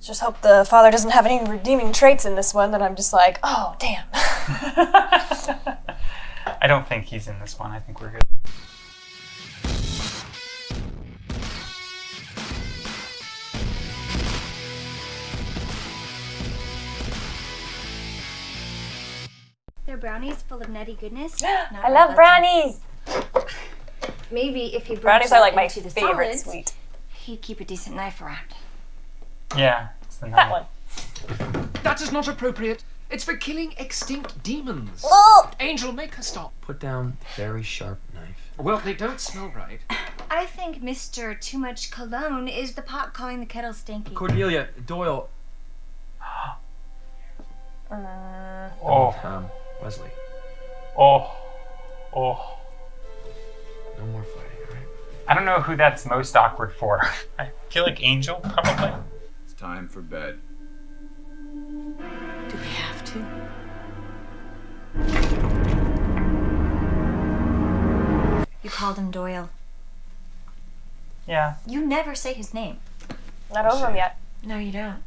Just hope the father doesn't have any redeeming traits in this one that I'm just like, oh, damn. I don't think he's in this one. I think we're good. They're brownies full of nutty goodness. I love brownies. Maybe if he Brownies broke are like my into the favorite solids, sweet. he'd keep a decent knife around. Yeah, it's the That knife. one. That is not appropriate. It's for killing extinct demons. Oh! Angel, make her stop. Put down the very sharp knife. Well, they don't smell right. I think Mr. Too Much Cologne is the pot calling the kettle stinky. Cordelia, Doyle. Oh, Wesley. oh. No more fighting, all right? I don't know who that's most awkward for. I feel like Angel, probably. It's time for bed. Do we have to? You called him Doyle. Yeah. You never say his name. Not over him yet. No, you don't.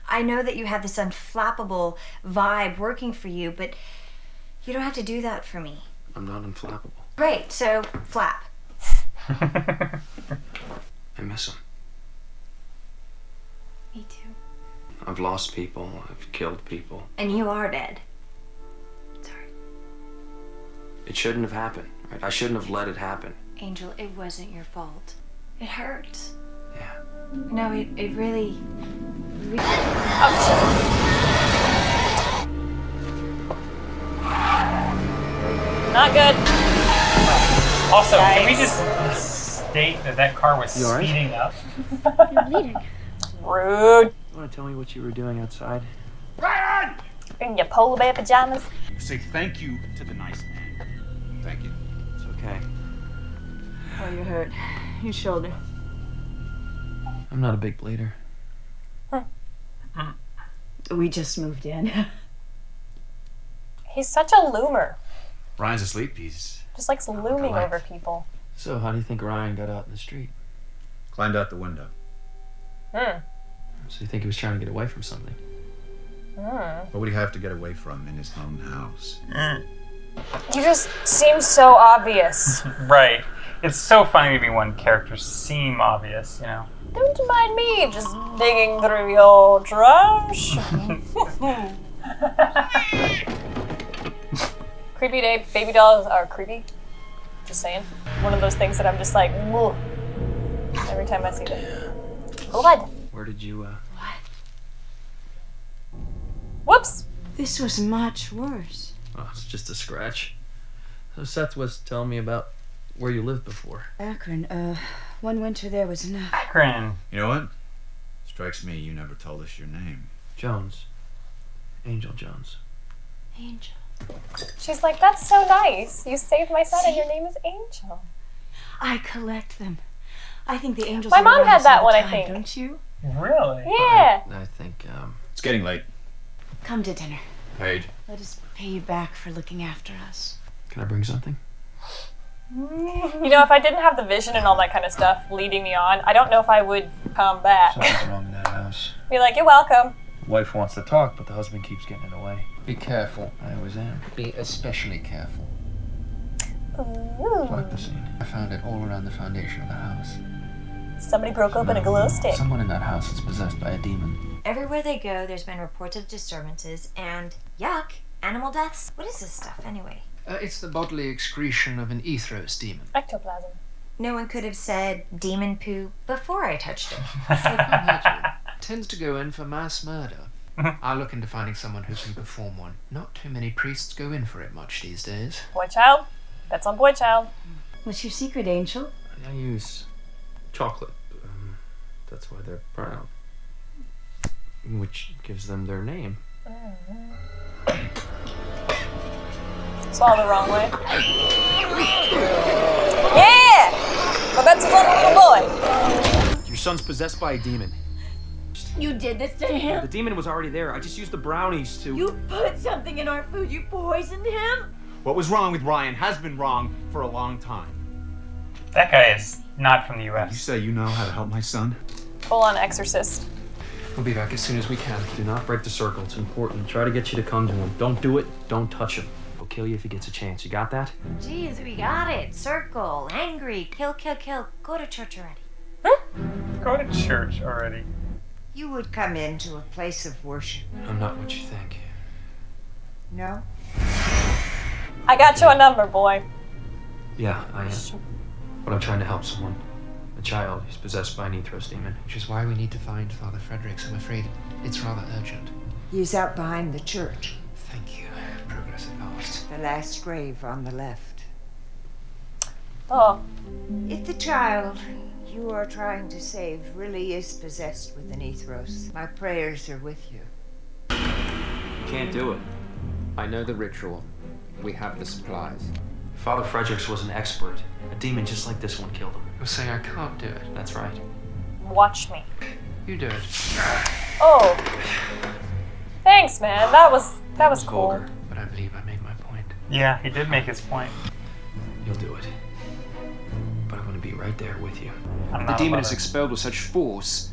I know that you have this unflappable vibe working for you, but you don't have to do that for me. I'm not unflappable. Great, so flap. I miss him. Me too. I've lost people. I've killed people. And you are dead. Sorry. It shouldn't have happened, right? I shouldn't have let it happen. Angel, it wasn't your fault. It hurts. Yeah. No, it really... Not good. Also, can we Yikes. just state that that car was You all right? speeding up? You're bleeding. Rude. You want to tell me what you were doing outside? Ryan! In your polar bear pajamas. Say thank you to the nice man. Thank you. It's okay. Oh, you're hurt. Your shoulder. I'm not a big bleeder. We just moved in. He's such a loomer. Ryan's asleep. He's Just likes looming Collect. over people. So, how do you think Ryan got out in the street? climbed out the window. Hmm. So you think he was trying to get away from something? What would he have to get away from in his own house? You just seem so obvious. Right. It's so funny to be one character seem obvious, you know. Don't you mind me just digging through your trash? Creepy day. Baby dolls are creepy. Just saying. One of those things that I'm just like, whoa. Every time I see them. Blood. Where did you, Whoops. This was much worse. Oh, it's just a scratch. So Seth was telling me about where you lived before. Akron, one winter there was enough. Akron. You know what? Strikes me you never told us your name. Jones. Angel Jones. Angel. She's like, that's so nice. You saved my son and your name is Angel. I collect them. I think the angels My are mom around had us all that the one, I time, think. Don't you? Really? Yeah. I think, It's getting late. Come to dinner. Paige. Let us pay you back for looking after us. can I bring something? You know, if I didn't have the vision and all that kind of stuff leading me on, I don't know if I would come back. Something's wrong in that house. Be like, you're welcome. Wife wants to talk, but the husband keeps getting in the way. Be careful. I always am. Be especially careful. Ooh. Block the scene. I found it all around the foundation of the house. Somebody broke open a glow stick. Someone in that house is possessed by a demon. Everywhere they go, there's been reports of disturbances and, yuck, animal deaths. What is this stuff, anyway? It's the bodily excretion of an ethros demon. Ectoplasm. No one could have said demon poo before I touched it. Tends to go in for mass murder. I'll look into finding someone who can perform one. Not too many priests go in for it much these days. Boy child. That's on boy child. What's your secret, Angel? I use chocolate. That's why they're brown. Which gives them their name. Swallow the wrong way. Yeah! But that's his little boy. Your son's possessed by a demon. You did this to him? The demon was already there. I just used the brownies to... You put something in our food. You poisoned him? What was wrong with Ryan has been wrong for a long time. That guy is not from the You US. say you know how to help my son? Full on exorcist. We'll be back as soon as we can. Do not break the circle. It's important. Try to get you to come to him. Don't do it. Don't touch him. He'll kill you if he gets a chance. You got that? Jeez, we got it. Circle, angry, kill, kill, kill. Go to church already. Go to church already. You would come into a place of worship. I'm not what you think. No? I got you a number, boy. Yeah, I am. But I'm trying to help someone. A child who's possessed by an Ethros demon. Which is why we need to find Father Fredericks. I'm afraid it's rather urgent. He's out behind the church. Thank you. Progress advanced. The last grave on the left. Oh, If the child you are trying to save really is possessed with an Ethros, my prayers are with you. You can't do it. I know the ritual. We have the supplies. Father Fredericks was an expert. A demon just like this one killed him. You're saying I can't do it? That's right. watch me. You do it. Oh, thanks, man. That was cool. Vulgar. But I believe I made my point. Yeah, he did make his point. You'll do it. But I'm gonna be right there with you. I'm The not demon about is it. expelled with such force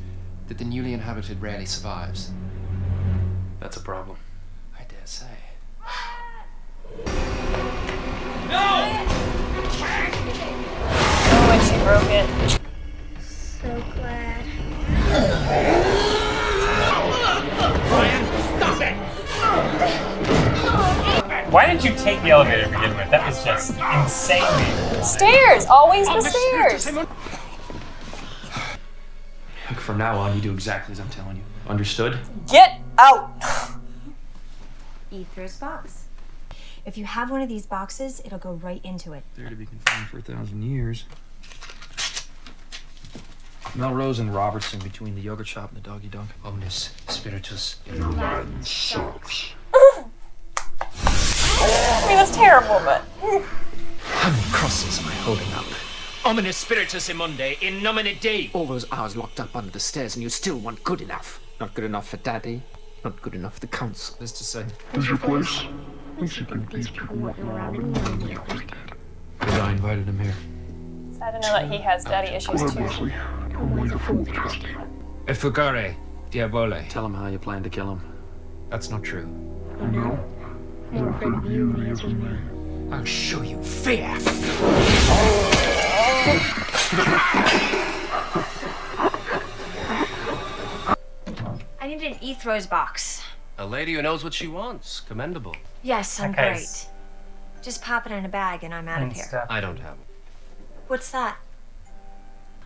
that the newly inhabited rarely survives. That's a problem. I dare say. Oh, when she broke it. So glad. Why did you take the elevator to begin with? That was just insanely. Stairs! Always the stairs! Look, from now on, you do exactly as I'm telling you. Understood? Get out! Ethers box. If you have one of these boxes, it'll go right into it. There to be confined for 1,000 years. Melrose and Robertson between the yogurt shop and the doggy dog. Omnis Spiritus. I mean, that's terrible, but... How many crosses am I holding up? Omnis Spiritus Immundi in nomine Dei. All those hours locked up under the stairs and you still want good enough. Not good enough for Daddy. Not good enough for the council. Is to say, Is your place? Please you think these people walking around and because I invited him here. Sad to know that he has daddy issues too. Wesley. Only the fool trust you. Effugare Diabole. Tell him how you plan to kill him. That's not true. No. More afraid of you than he is of me. I'll show you fear. I need an Ethros box. A lady who knows what she wants. Commendable. Yes, I'm Okay. great. Just pop it in a bag and I'm out of And here. stuff. I don't have it. What's that?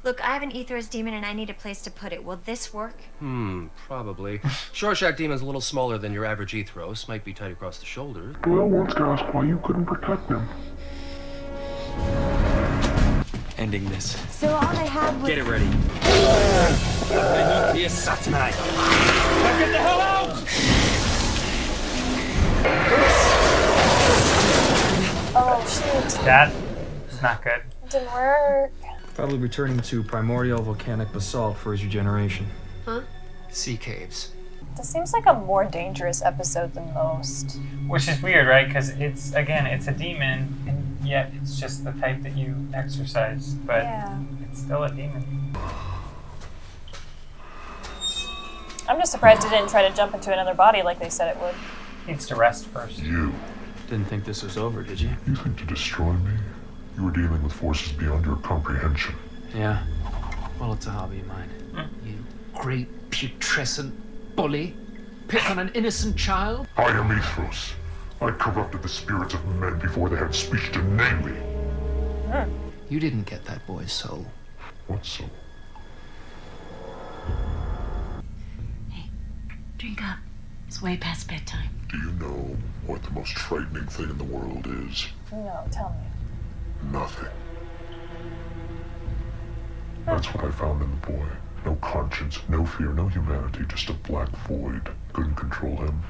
Look, I have an Ethros demon and I need a place to put it. Will this work? Probably. Shortshack demon's a little smaller than your average Ethros. Might be tight across the shoulders. Doyle once asked why you couldn't protect them. Ending this. So all I had was... Get it ready. I need to assassinate. Now get the hell out! Oh, shoot. That is not good. It didn't work. Probably returning to primordial volcanic basalt for his regeneration. Sea caves. This seems like a more dangerous episode than most. Which is weird, right? Because it's a demon, and yet it's just the type that you exorcise, but Yeah. it's still a demon. I'm just surprised it didn't try to jump into another body like they said it would. Needs to rest first. You. Didn't think this was over, did you? You think to destroy me? You are dealing with forces beyond your comprehension. Yeah. Well, it's a hobby of mine. You great putrescent bully. Pick on an innocent child? I am Ethros. I corrupted the spirits of men before they had speech to name me. You didn't get that boy's soul. What so? Drink up. It's way past bedtime. Do you know what the most frightening thing in the world is? No, tell me. Nothing. That's what I found in the boy. No conscience, no fear, no humanity, just a black void. Couldn't control him.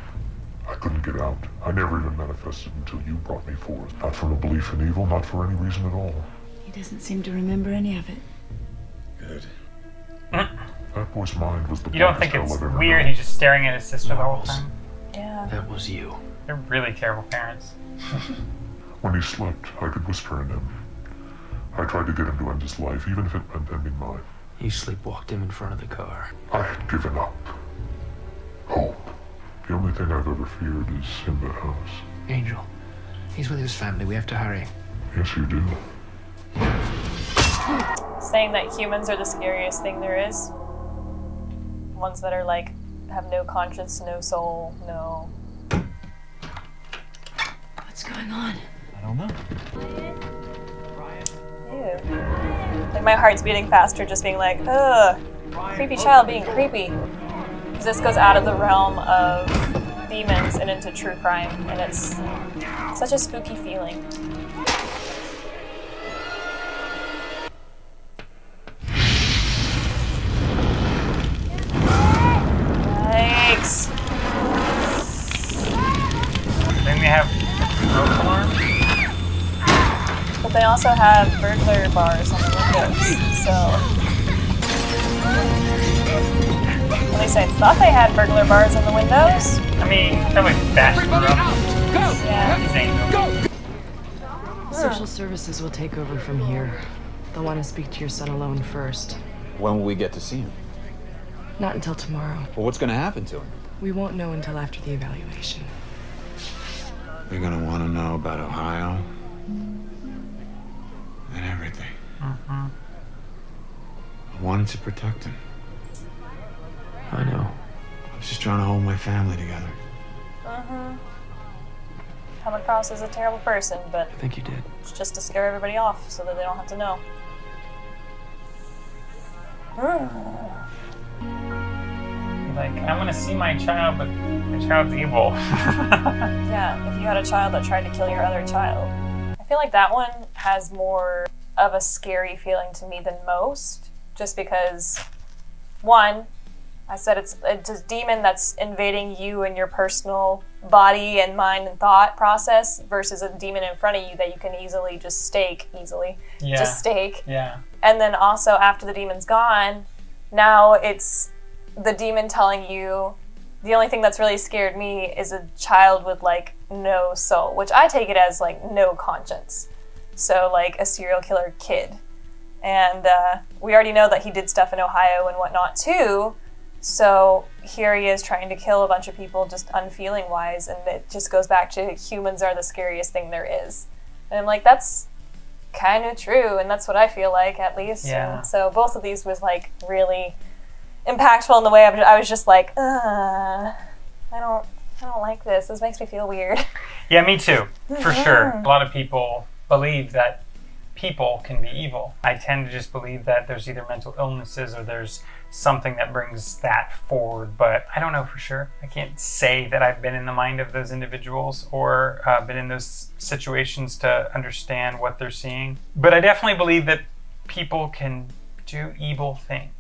I couldn't get out. I never even manifested until you brought me forth. Not from a belief in evil, not for any reason at all. He doesn't seem to remember any of it. Good. That boy's mind was the You don't blackest think it's hell I've ever weird? known. He's just staring at his sister the whole time. Yeah. That was you. They're really terrible parents. When he slept, I could whisper in him. I tried to get him to end his life, even if it meant ending mine. You sleepwalked him in front of the car. I had given up. The only thing I've ever feared is in the house. Angel. He's with his family. We have to hurry. Yes, you do. Saying that humans are the scariest thing there is. Ones that are like, have no conscience, no soul, no... What's going on? I don't know. Ew. Like my heart's beating faster just being like, ugh, creepy child being creepy. Because this goes out of the realm of demons and into true crime, and it's such a spooky feeling. Yikes. Then we have smoke alarm. But they also have burglar bars on the windows, so... At least I thought they had burglar bars on the windows. I mean, that would bash the room. Yeah. Social services will take over from here. They'll want to speak to your son alone first. When will we get to see him? Not until tomorrow. Well, what's going to happen to him? We won't know until after the evaluation. You're going to want to know about Ohio and everything. I wanted to protect him. I know. I was just trying to hold my family together. Come across as a terrible person, but I think you did. it's just to scare everybody off so that they don't have to know. Like, I want to see my child, but my child's evil. Yeah, if you had a child that tried to kill your other child. I feel like that one has more of a scary feeling to me than most, just because, one, I said it's a demon that's invading you and your personal body and mind and thought process versus a demon in front of you that you can easily just stake. Yeah. And then also after the demon's gone, now it's the demon telling you the only thing that's really scared me is a child with like no soul, which I take it as like no conscience. So like a serial killer kid. And we already know that he did stuff in Ohio and whatnot too. So here he is trying to kill a bunch of people just unfeeling wise, and it just goes back to humans are the scariest thing there is. And I'm like, that's kind of true, and that's what I feel like at least. Yeah. And so both of these was like really impactful in the way I was just like, I don't like this. This makes me feel weird. Yeah, me too, for sure. A lot of people believe that people can be evil. I tend to just believe that there's either mental illnesses or there's something that brings that forward, but I don't know for sure. I can't say that I've been in the mind of those individuals or been in those situations to understand what they're seeing. But I definitely believe that people can do evil things.